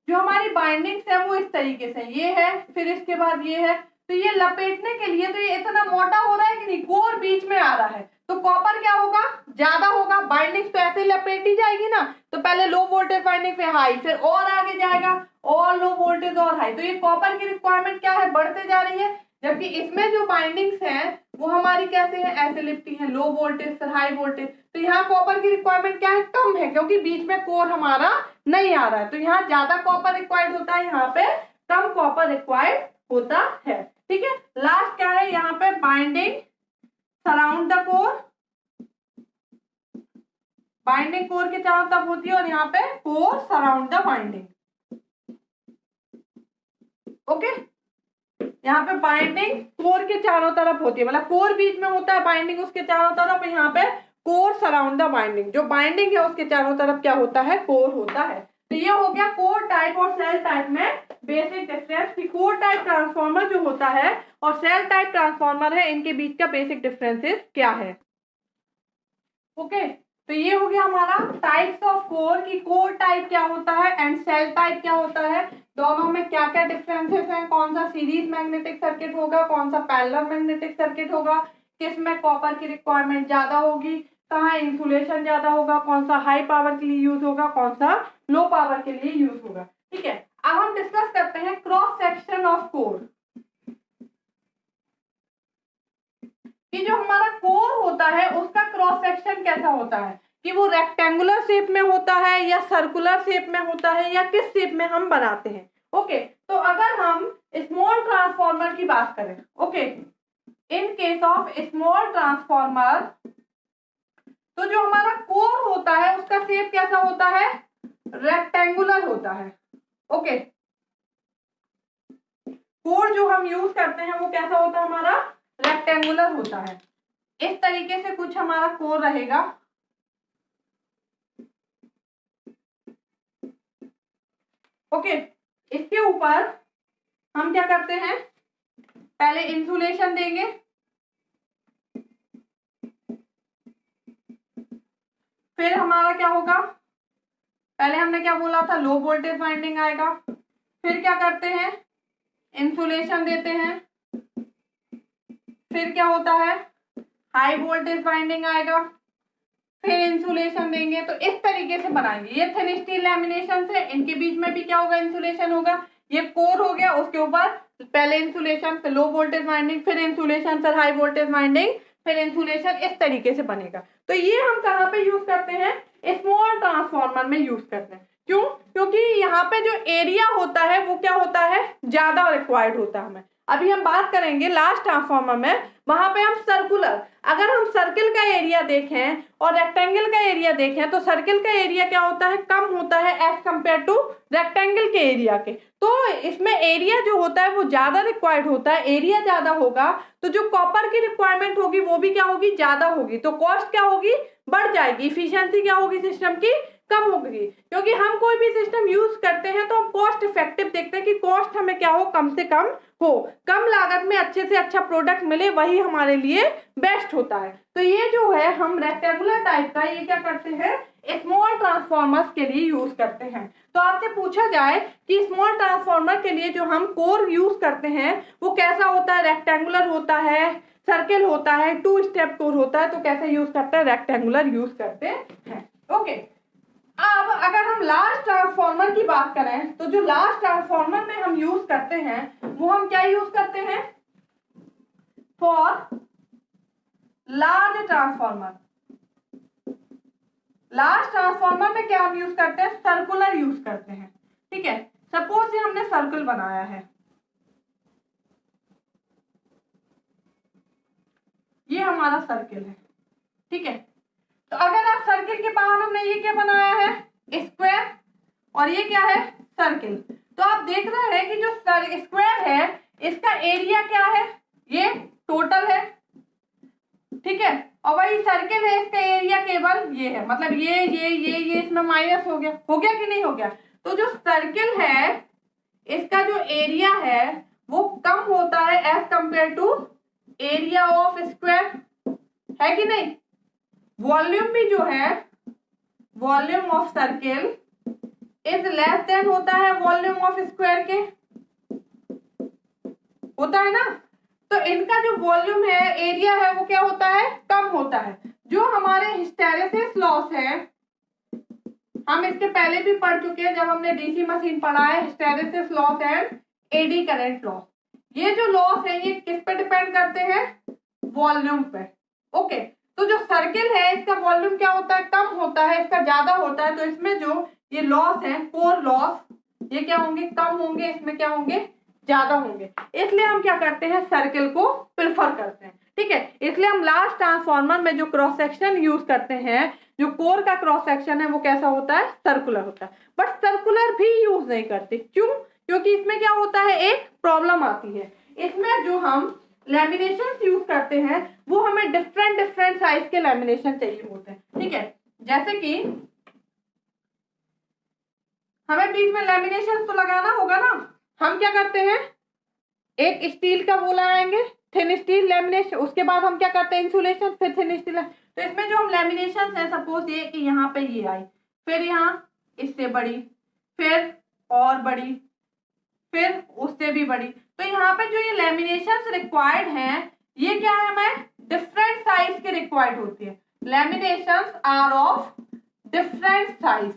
जो हमारी बाइंडिंग्स है वो इस तरीके से, ये है, फिर इसके बाद ये है, तो ये लपेटने के लिए तो ये इतना मोटा हो रहा है कि नहीं, कोर बीच में आ रहा है, तो कॉपर क्या होगा, ज्यादा होगा, बाइंडिंग तो ऐसे लपेटी जाएगी ना, तो पहले लो वोल्टेज बाइंडिंग फिर हाई, फिर और आगे जाएगा और लो वोल्टेज और हाई, तो ये कॉपर की रिक्वायरमेंट क्या है, बढ़ते जा रही है। जबकि इसमें जो बाइंडिंग्स हैं वो हमारी कैसे है, ऐसे लिपटी है, लो वोल्टेज फिर हाई वोल्टेज, तो यहाँ कॉपर की रिक्वायरमेंट क्या है, कम है, क्योंकि बीच में कोर हमारा नहीं आ रहा है, तो यहाँ ज्यादा कॉपर रिक्वायर्ड होता है, यहाँ पे कम कॉपर रिक्वायर्ड होता है। ठीक है, लास्ट क्या है यहाँ पे, binding surround the core, binding core के चारों तरफ होती है, और यहाँ पे core surround the binding. Okay, यहाँ पे बाइंडिंग कोर के चारों तरफ होती है, मतलब कोर बीच में होता है, बाइंडिंग उसके चारों तरफ, यहाँ पे कोर सराउंड द बाइंडिंग, जो बाइंडिंग है उसके चारों तरफ क्या होता है, कोर होता है। तो ये हो गया कोर टाइप और सेल टाइप में बेसिक डिफरेंस, कि कोर टाइप ट्रांसफार्मर जो होता है और सेल टाइप ट्रांसफार्मर है, इनके बीच का बेसिक डिफरेंसेस क्या है। ओके, तो ये हो गया हमारा टाइप्स ऑफ कोर, की कोर टाइप क्या होता है एंड सेल टाइप क्या होता है, दोनों में क्या क्या डिफरेंसेस हैं, कौन सा सीरीज मैग्नेटिक सर्किट होगा, कौन सा पैरेलल मैग्नेटिक सर्किट होगा, किस में कॉपर की रिक्वायरमेंट ज्यादा होगी, कहाँ इंसुलेशन ज्यादा होगा, कौन सा हाई पावर के लिए यूज होगा, कौन सा लो पावर के लिए यूज होगा। ठीक है, अब हम डिस्कस करते हैं क्रॉस सेक्शन ऑफ कोर, कि जो हमारा कोर होता है उसका क्रॉस सेक्शन कैसा होता है, कि वो रेक्टेंगुलर शेप में होता है या सर्कुलर शेप में होता है या किस शेप में हम बनाते हैं। ओके, तो अगर हम स्मॉल ट्रांसफार्मर की बात करें, okay, in case of small transformer, तो जो हमारा कोर होता है उसका शेप कैसा होता है, रेक्टेंगुलर होता है। ओके, कोर जो हम यूज करते हैं वो कैसा होता है हमारा, रेक्टेंगुलर होता है। इस तरीके से कुछ हमारा कोर रहेगा। ओके, इसके ऊपर हम क्या करते हैं, पहले इंसुलेशन देंगे, फिर हमारा क्या होगा, पहले हमने क्या बोला था, लो वोल्टेज वाइंडिंग आएगा, फिर क्या करते हैं, इंसुलेशन देते हैं, फिर क्या होता है, हाई वोल्टेज वाइंडिंग आएगा, फिर इंसुलेशन देंगे। तो इस तरीके से बनाएंगे, ये थिन स्टील लैमिनेशन से, इनके बीच में भी क्या होगा, इंसुलेशन होगा, ये कोर हो गया, उसके ऊपर पहले इंसुलेशन, फिर लो वोल्टेज वाइंडिंग, फिर इंसुलेशन, फिर हाई वोल्टेज वाइंडिंग, फिर इंसुलेशन, इस तरीके से बनेगा। तो ये हम कहाँ पे यूज करते हैं, स्मॉल ट्रांसफार्मर में यूज करते हैं। क्यों? क्योंकि यहाँ पे जो एरिया होता है वो क्या होता है, ज्यादा रिक्वायर्ड होता है हमें। अभी हम बात करेंगे लास्ट ट्रांसफार्मर में, वहां पे हम सर्कुलर, अगर हम सर्किल का एरिया देखें और रेक्टेंगल का एरिया देखें, तो सर्किल का एरिया क्या होता है, कम होता है एज कंपेयर टू रेक्टेंगल के एरिया के। तो इसमें एरिया जो होता है वो ज्यादा रिक्वायर्ड होता है, एरिया ज्यादा होगा तो जो कॉपर की रिक्वायरमेंट होगी वो भी क्या होगी, ज्यादा होगी, तो कॉस्ट क्या होगी, बढ़ जाएगी, इफिशियंसी क्या होगी सिस्टम की, कम होगी। क्योंकि हम कोई भी सिस्टम यूज करते हैं तो हम कॉस्ट इफेक्टिव देखते हैं कि कॉस्ट हमें क्या हो, कम से कम हो, कम लागत में अच्छे से अच्छा प्रोडक्ट मिले, वही हमारे लिए बेस्ट होता है। तो ये जो है हम रेक्टेंगुलर टाइप का ये क्या करते हैं, स्मॉल ट्रांसफार्मर्स के लिए यूज करते हैं। तो आपसे पूछा जाए कि स्मॉल ट्रांसफार्मर के लिए जो हम कोर यूज करते हैं वो कैसा होता है, रेक्टेंगुलर होता है, सर्किल होता है, 2 स्टेप कोर होता है, तो कैसे यूज करते हैं, रेक्टेंगुलर यूज करते हैं। ओके, अब अगर हम लार्ज ट्रांसफार्मर की बात करें, तो जो लार्ज ट्रांसफार्मर में हम यूज करते हैं वो हम क्या यूज करते हैं, for large transformer, large transformer में क्या हम यूज करते हैं, सर्कुलर यूज करते हैं। ठीक है, सपोज ये हमने सर्कल बनाया है, ये हमारा सर्किल है। ठीक है, तो अगर आप सर्किल के बाहर हमने ये क्या बनाया है, स्क्वायर, और ये क्या है, सर्किल, तो आप देख रहे हैं कि जो स्क्वायर है इसका एरिया क्या है, ये टोटल है, ठीक है। और वही सर्किल है, इसका एरिया केवल ये है, मतलब ये इसमें माइनस हो गया कि नहीं हो गया। तो जो सर्किल है इसका जो एरिया है वो कम होता है as compare to area of square, है कि नहीं। वॉल्यूम भी जो है, volume of circle is less than होता है वॉल्यूम ऑफ स्क्वायर के, होता है ना। तो इनका जो वॉल्यूम है, एरिया है, वो क्या होता है, कम होता है। जो हमारे हिस्टैरिसीस लॉस है, हम इसके पहले भी पढ़ चुके हैं जब हमने डीसी मशीन पढ़ा है, hysteresis loss and eddy current loss. ये जो लॉस है ये किस पे डिपेंड करते हैं, वॉल्यूम पे। ओके, तो जो सर्किल है इसका वॉल्यूम क्या होता है, कम होता है, इसका ज्यादा होता है। तो इसमें जो ये लॉस है, कोर लॉस, ये क्या होंगे, कम होंगे, इसमें क्या होंगे, ज्यादा होंगे। इसलिए हम क्या करते हैं, सर्किल को प्रेफर करते हैं। ठीक है, इसलिए हम लार्ज ट्रांसफार्मर में जो क्रॉस सेक्शन यूज करते हैं, जो कोर का क्रॉस सेक्शन है वो कैसा होता है, सर्कुलर होता है। बट सर्कुलर भी यूज नहीं करते, क्यों, क्योंकि इसमें क्या होता है, एक प्रॉब्लम आती है। इसमें जो हम लैमिनेशन यूज करते हैं वो हमें डिफरेंट साइज के लैमिनेशन चाहिए होते हैं। ठीक है, जैसे कि हमें बीच में लैमिनेशन तो लगाना होगा ना। हम क्या करते हैं, एक स्टील का वो लगाएंगे, थिन स्टील लैमिनेशन, उसके बाद हम क्या करते हैं, इंसुलेशन, फिर थिन स्टील। तो इसमें जो हम लैमिनेशन है, सपोज ये कि यहाँ पे ये आई, फिर यहाँ इससे बड़ी, फिर और बड़ी, फिर उससे भी बड़ी। तो यहाँ पे जो ये लैमिनेशन रिक्वायर्ड हैं, ये क्या है, हमें डिफरेंट साइज के रिक्वायर्ड होती है। Lamination are of different size.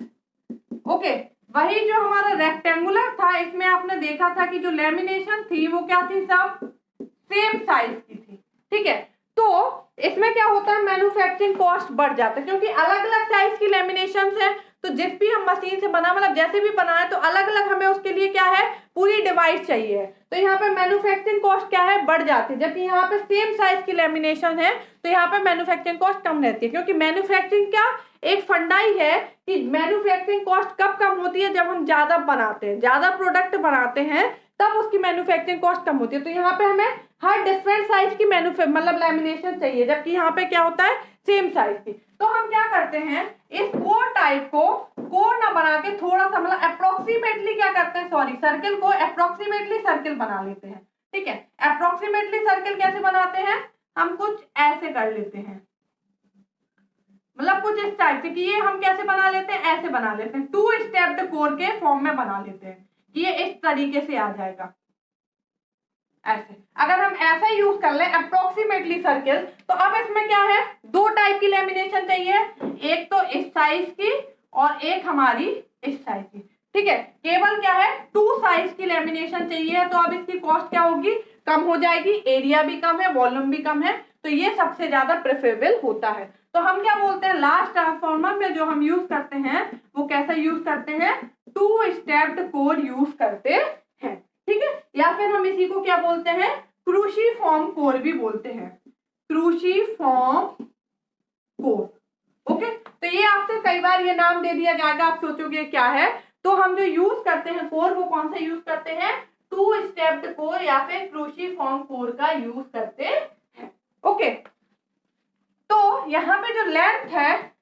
Okay, वही जो हमारा रेक्टेंगुलर था, इसमें आपने देखा था कि जो लैमिनेशन थी वो क्या थी, सब सेम साइज की थी। ठीक है, तो इसमें क्या होता है, मैन्युफैक्चरिंग कॉस्ट बढ़ जाता है, क्योंकि अलग अलग साइज की लैमिनेशन है। तो जिस भी हम मशीन से बना, मतलब जैसे भी बनाए, तो अलग अलग हमें उसके लिए क्या है, पूरी डिवाइस चाहिए। तो यहाँ पे मैन्युफैक्चरिंग कॉस्ट क्या है, बढ़ जाती है। जबकि यहाँ पे सेम साइज की लैमिनेशन है तो यहाँ पे मैन्युफैक्चरिंग कॉस्ट कम रहती है, क्योंकि मैन्युफैक्चरिंग क्या एक फंडा ही है कि मैन्युफैक्चरिंग कॉस्ट कब कम होती है, जब हम ज्यादा बनाते हैं, ज्यादा प्रोडक्ट बनाते हैं, तब उसकी मैन्युफैक्चरिंग कॉस्ट कम होती है। तो यहाँ पे हमें हर डिफरेंट साइज की मतलब लैमिनेशन चाहिए, जबकि यहाँ पे क्या होता है, सेम साइज की। तो हम क्या करते हैं, इस कोर टाइप को कोर ना बना के थोड़ा सा, मतलब अप्रोक्सीमेटली क्या करते हैं, सॉरी, सर्किल को अप्रोक्सीमेटली सर्किल बना लेते हैं। ठीक है, अप्रोक्सीमेटली सर्किल कैसे बनाते हैं, हम कुछ ऐसे कर लेते हैं, मतलब कुछ इस टाइप से कि ये हम कैसे बना लेते हैं, ऐसे बना लेते हैं, 2 स्टेप्ड कोर के फॉर्म में बना लेते हैं कि ये इस तरीके से आ जाएगा ऐसे। अगर हम ऐसा यूज कर लें अप्रोक्सीमेटली सर्किल, तो अब इसमें क्या है, 2 टाइप की लैमिनेशन चाहिए, एक तो इस साइज की और एक हमारी इस साइज की। ठीक है, केवल क्या है, 2 साइज की लैमिनेशन चाहिए। तो अब इसकी कॉस्ट क्या होगी, कम हो जाएगी, एरिया भी कम है, वॉल्यूम भी कम है, तो ये सबसे ज्यादा प्रेफरेबल होता है। तो हम क्या बोलते हैं, लार्ज ट्रांसफार्मर में जो हम यूज करते हैं वो कैसा यूज करते हैं, 2 स्टेप्ड कोर यूज करते हैं। ठीक है, या फिर हम इसी को क्या बोलते हैं, क्रूसीफॉर्म कोर भी बोलते हैं, क्रूसीफॉर्म कोर। ओके, तो ये आपसे कई बार ये नाम दे दिया जाएगा, आप सोचोगे क्या है। तो हम जो यूज करते हैं कोर, वो कौन सा यूज करते हैं, 2 स्टेप्ड कोर या फिर क्रूसीफॉर्म कोर का यूज करते हैं। ओके, तो यहाँ पे जो लेंथ है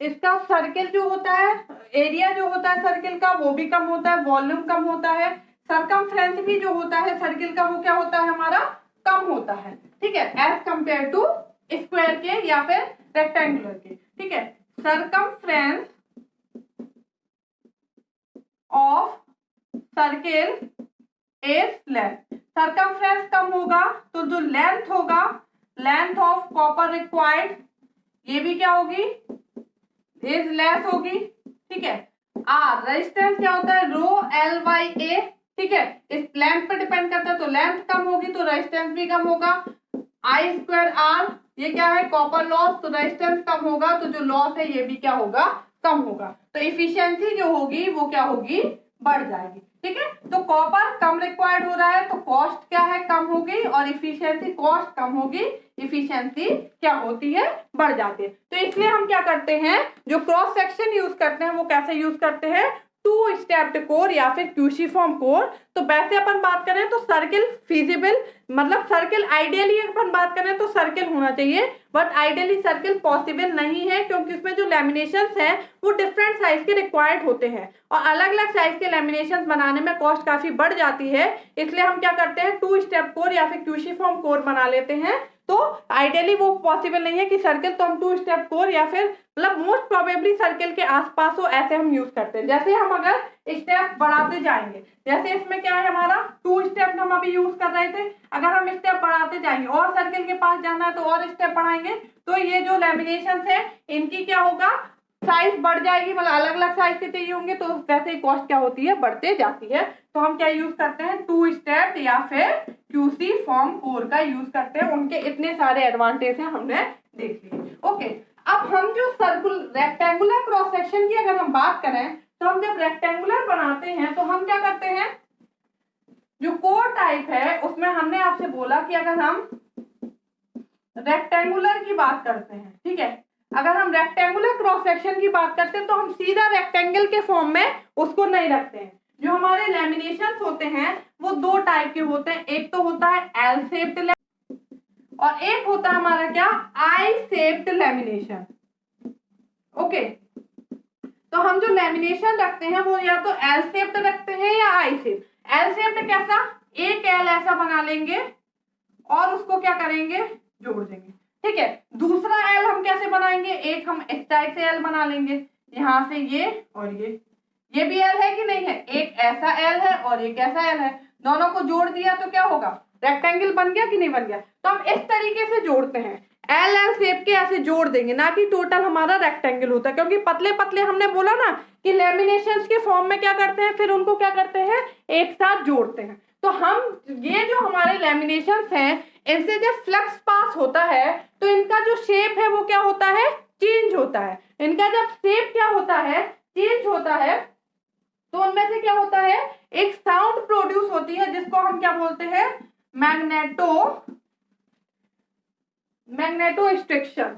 इसका, सर्किल जो होता है, एरिया जो होता है सर्किल का वो भी कम होता है, वॉल्यूम कम होता है, सरकमफ्रेंस भी जो होता है सर्किल का वो क्या होता है, हमारा कम होता है। ठीक है, एज कंपेयर टू स्क्वायर के या फिर रेक्टेंगुलर के। ठीक है, circumference of circle is length. Circumference कम होगा तो जो लेंथ होगा, लेंथ ऑफ कॉपर रिक्वायर्ड, ये भी क्या होगी, इज लेस होगी। ठीक है, आर रेजिस्टेंस क्या होता है, रो एल बाई ए। ठीक है, इस लेंथ पे डिपेंड करता है, तो लेंथ कम होगी तो रेजिस्टेंस भी कम होगा। आई स्क्वायर आर, ये क्या है, कॉपर लॉस, तो रेजिस्टेंस कम होगा तो जो लॉस है ये भी क्या होगा, कम होगा। तो इफिशियंसी जो होगी वो क्या होगी, बढ़ जाएगी। ठीक है, तो कॉपर कम रिक्वायर्ड हो रहा है तो कॉस्ट क्या है, कम होगी, और इफिशियंसी, कॉस्ट कम होगी, इफिशियंसी क्या होती है, बढ़ जाती है। तो इसलिए हम क्या करते हैं, जो क्रॉस सेक्शन यूज करते हैं वो कैसे यूज करते हैं, टू स्टेप्ड कोर या फिर क्यूसीफॉर्म कोर। तो वैसे अपन बात करें तो सर्किल फीजिबल, मतलब सर्किल आइडियली अपन बात करें तो सर्किल होना चाहिए, बट आइडियली सर्किल पॉसिबल नहीं है, क्योंकि उसमें जो लैमिनेशंस हैं वो डिफरेंट साइज के रिक्वायर्ड होते हैं और अलग अलग साइज के लैमिनेशंस बनाने में कॉस्ट काफी बढ़ जाती है। इसलिए हम क्या करते हैं, टू स्टेप कोर या फिर क्यूसीफॉर्म कोर बना लेते हैं। तो आइडियली वो पॉसिबल नहीं है कि सर्किल, तो हम टू स्टेप कोर या फिर मतलब मोस्ट प्रोबेबली सर्किल के आसपास हो ऐसे हम यूज करते हैं। जैसे हम अगर स्टेप बढ़ाते जाएंगे, जैसे इसमें क्या है हमारा टू स्टेप हम अभी यूज कर रहे थे, अगर हम स्टेप बढ़ाते जाएंगे और सर्किल के पास जाना है तो और स्टेप बढ़ाएंगे, तो ये जो लैमिनेशन है इनकी क्या होगा, साइज बढ़ जाएगी, मतलब अलग अलग साइज के चाहिए होंगे, तो वैसे ही कॉस्ट क्या होती है, बढ़ते जाती है। तो हम क्या यूज करते हैं, टू स्टेप या फिर क्यूसीफॉर्म कोर का यूज करते हैं। उनके इतने सारे एडवांटेज हैं, हमने देख लिए। ओके, अब हम जो रेक्टेंगुलर क्रॉस सेक्शन की अगर हम बात करें, तो हम जब रेक्टेंगुलर बनाते हैं तो हम क्या करते हैं, जो कोर टाइप है उसमें हमने आपसे बोला कि अगर हम रेक्टेंगुलर की बात करते हैं, ठीक है, अगर हम रेक्टेंगुलर क्रॉस सेक्शन की बात करते हैं तो हम सीधा रेक्टेंगल के फॉर्म में उसको नहीं रखते हैं। जो हमारे लैमिनेशंस होते हैं वो दो टाइप के होते हैं, एक तो होता है एल शेप्ड और एक होता है हमारा क्या, आई शेप्ड लैमिनेशन। ओके, तो हम जो लैमिनेशन रखते हैं वो या तो एल शेप्ड रखते हैं या आई शेप्ड। एल शेप्ड कैसा, एक एल ऐसा बना लेंगे और उसको क्या करेंगे, जोड़ देंगे, ठीक है। दूसरा एल हम कैसे बनाएंगे, एक हम इस टाइप से एल बना लेंगे, यहां से ये और ये भी एल है कि नहीं है, एक ऐसा एल है और एक ऐसा एल है, दोनों को जोड़ दिया तो क्या होगा, रेक्टेंगल बन गया कि नहीं बन गया। तो हम इस तरीके से जोड़ते हैं, एल एल शेप के ऐसे जोड़ देंगे, ना कि टोटल हमारा रेक्टेंगल होता है, क्योंकि पतले पतले हमने बोला ना कि लेमिनेशंस के फॉर्म में क्या करते हैं, फिर उनको क्या करते हैं, एक साथ जोड़ते हैं। तो हम ये जो हमारे लेमिनेशंस हैं इनसे जब फ्लक्स पास होता है तो इनका जो शेप है वो क्या होता है, चेंज होता है। इनका जब शेप क्या होता है, चेंज होता है, तो उनमें से क्या होता है, एक साउंड प्रोड्यूस होती है जिसको हम क्या बोलते हैं, मैग्नेटोस्ट्रिक्शन।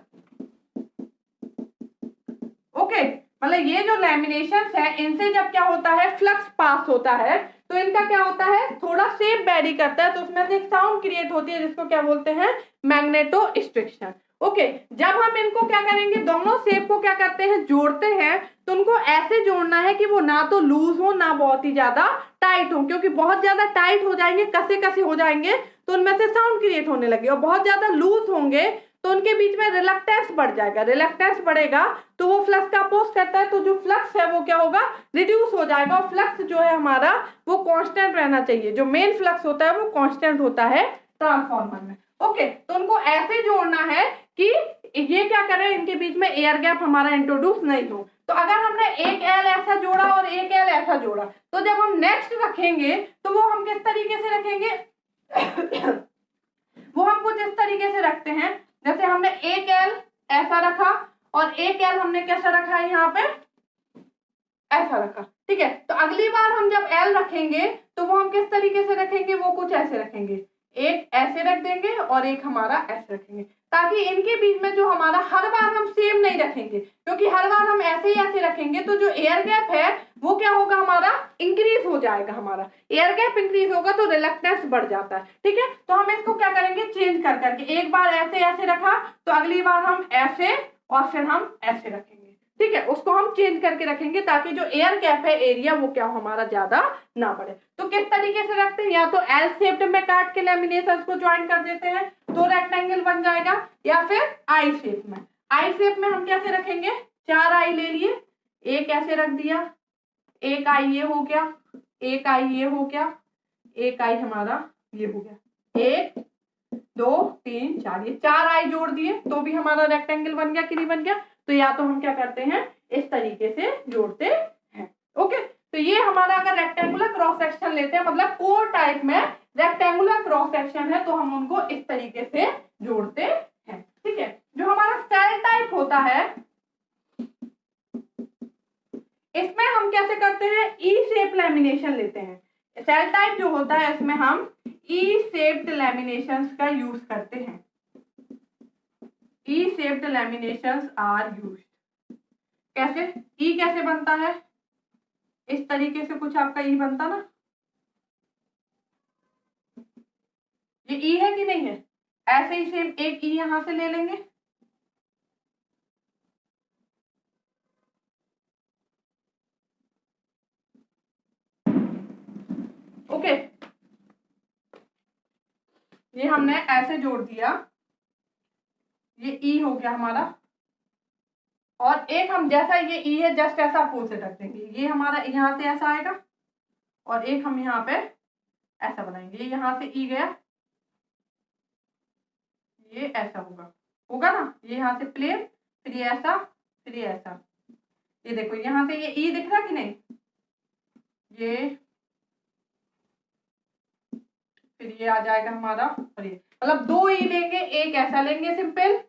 ओके, मतलब ये जो लैमिनेशंस है इनसे जब क्या होता है, फ्लक्स पास होता है, तो इनका क्या होता है, थोड़ा शेप वेरी करता है, तो उसमें से एक साउंड क्रिएट होती है जिसको क्या बोलते हैं, मैग्नेटोस्ट्रिक्शन। ओके, जब हम इनको क्या करेंगे, दोनों शेप को क्या करते हैं, जोड़ते हैं, तो उनको ऐसे जोड़ना है कि वो ना तो लूज हो ना बहुत ही ज्यादा टाइट हो, क्योंकि बहुत ज्यादा टाइट हो जाएंगे, कसे कसे हो जाएंगे तो उनमें से साउंड क्रिएट होने लगे, और बहुत ज्यादा लूज होंगे तो उनके बीच में रिलक्टेंस बढ़ जाएगा, रिलक्टेंस बढ़ेगा तो वो फ्लक्स का अपोज करता है, तो जो फ्लक्स है वो क्या होगा, रिड्यूस हो जाएगा, और फ्लक्स जो है हमारा वो कांस्टेंट रहना चाहिए, जो मेन फ्लक्स होता है वो कांस्टेंट होता है ट्रांसफार्मर में। ओके, तो उनको ऐसे जोड़ना है कि ये क्या करें, इनके बीच में एयर गैप हमारा इंट्रोड्यूस नहीं हो। तो अगर हमने एक एल ऐसा जोड़ा और एक एल ऐसा जोड़ा, तो जब हम नेक्स्ट रखेंगे तो वो हम किस तरीके से रखेंगे वो हम कुछ इस तरीके से रखते हैं, जैसे हमने एक एल ऐसा रखा और एक एल हमने कैसा रखा है, यहाँ पे ऐसा रखा, ठीक है। तो अगली बार हम जब एल रखेंगे तो वो हम किस तरीके से रखेंगे, वो कुछ ऐसे रखेंगे, एक ऐसे रख देंगे और एक हमारा ऐसे रखेंगे, ताकि इनके बीच में जो हमारा, हर बार हम सेम नहीं रखेंगे, क्योंकि हर बार हम ऐसे ही ऐसे रखेंगे तो जो एयर गैप है वो क्या होगा, हमारा इंक्रीज हो जाएगा, हमारा एयर गैप इंक्रीज होगा तो रिलक्टेंस बढ़ जाता है, ठीक है। तो हम इसको क्या करेंगे, चेंज कर करके, एक बार ऐसे ऐसे रखा तो अगली बार हम ऐसे और फिर हम ऐसे रखेंगे, ठीक है, उसको हम चेंज करके रखेंगे ताकि जो एयर गैप है एरिया वो क्या हमारा ज्यादा ना बढ़े। तो किस तरीके से रखते हैं, या तो एल शेप्ड में काट के लेमिनेशंस को ज्वाइन कर देते हैं तो रेक्टेंगल बन जाएगा, या फिर आई शेप में। आई शेप में हम कैसे रखेंगे, चार आई ले लिए, एक ऐसे रख दिया, एक आई ये हो गया, एक आई ये हो गया, एक आई हमारा ये हो गया, एक दो तीन चार, ये चार आई जोड़ दिए तो भी हमारा रेक्टेंगल बन गया कि नहीं बन गया। तो या तो हम क्या करते हैं, इस तरीके से जोड़ते हैं। ओके, तो ये हमारा अगर रेक्टेंगुलर क्रॉस सेक्शन लेते हैं, मतलब कोर टाइप में रेक्टेंगुलर क्रॉस सेक्शन है, तो हम उनको इस तरीके से जोड़ते हैं, ठीक है। जो हमारा सेल टाइप होता है इसमें हम कैसे करते हैं, ई शेप लैमिनेशन लेते हैं। सेल टाइप जो होता है इसमें हम ई शेप्ड लैमिनेशंस का यूज करते हैं, ई शेप्ड लैमिनेशंस आर यूज्ड। कैसे, ई कैसे बनता है, इस तरीके से कुछ आपका ई बनता ना, ये ई है कि नहीं है। ऐसे ही सेम एक ई यहां से ले लेंगे, ओके। ये हमने ऐसे जोड़ दिया, ये ई हो गया हमारा। और एक हम जैसा ये ई है जस्ट ऐसा अपोज से रख देंगे, ये हमारा यहाँ से ऐसा आएगा और एक हम यहाँ पे ऐसा बनाएंगे, यहाँ से ई गया, ये ऐसा होगा, होगा ना, ये यहाँ से प्लेन, फिर ये ऐसा, फिर ये ऐसा। ये देखो यहाँ से ये ई दिख रहा कि नहीं, ये फिर ये आ जाएगा हमारा, और ये मतलब दो ई लेंगे, एक ऐसा लेंगे सिंपल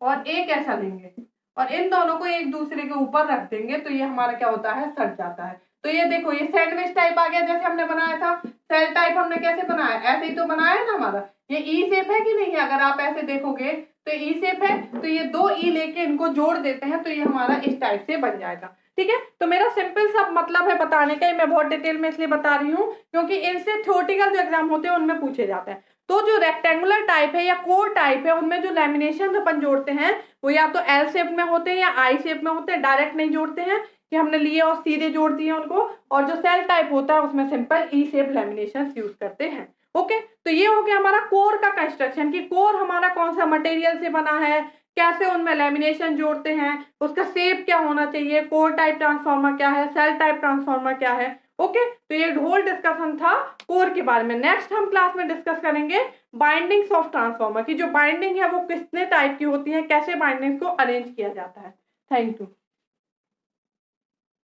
और एक ऐसा लेंगे, और इन दोनों को एक दूसरे के ऊपर रख देंगे, तो ये हमारा क्या होता है, सट जाता है। तो ये देखो ये सैंडविच टाइप आ गया, जैसे हमने बनाया था। सेल टाइप हमने कैसे बनाया, ऐसे ही तो बनाया है ना हमारा। ये ई शेप है कि नहीं है, अगर आप ऐसे देखोगे तो ई शेप है, तो ये दो ई लेके इनको जोड़ देते हैं, तो ये हमारा इस टाइप से बन जाएगा। ठीक है, तो मेरा सिंपल सा मतलब है बताने का, मैं बहुत डिटेल में इसलिए बता रही हूँ क्योंकि इनसे थ्योरेटिकल जो एग्जाम होते हैं उनमें पूछे जाते हैं। तो जो रेक्टेंगुलर टाइप है या कोर टाइप है, उनमें जो लैमिनेशन अपन जोड़ते हैं वो या तो एल शेप में होते हैं या आई शेप में होते हैं, डायरेक्ट नहीं जोड़ते हैं कि हमने लिए और सीधे जोड़ दिए उनको। और जो सेल टाइप होता है उसमें सिंपल ई शेप लैमिनेशन यूज करते हैं। ओके, तो ये हो गया हमारा कोर का कंस्ट्रक्शन, कि कोर हमारा कौन सा मटेरियल से बना है, कैसे उनमें लैमिनेशन जोड़ते हैं, उसका शेप क्या होना चाहिए, कोर टाइप ट्रांसफार्मर क्या है, सेल टाइप ट्रांसफार्मर क्या है। ओके, तो ये होल डिस्कशन था कोर के बारे में। नेक्स्ट हम क्लास में डिस्कस करेंगे बाइंडिंग्स ऑफ ट्रांसफार्मर की, जो बाइंडिंग है वो कितने टाइप की होती है, कैसे बाइंडिंग्स को अरेंज किया जाता है। Thank you.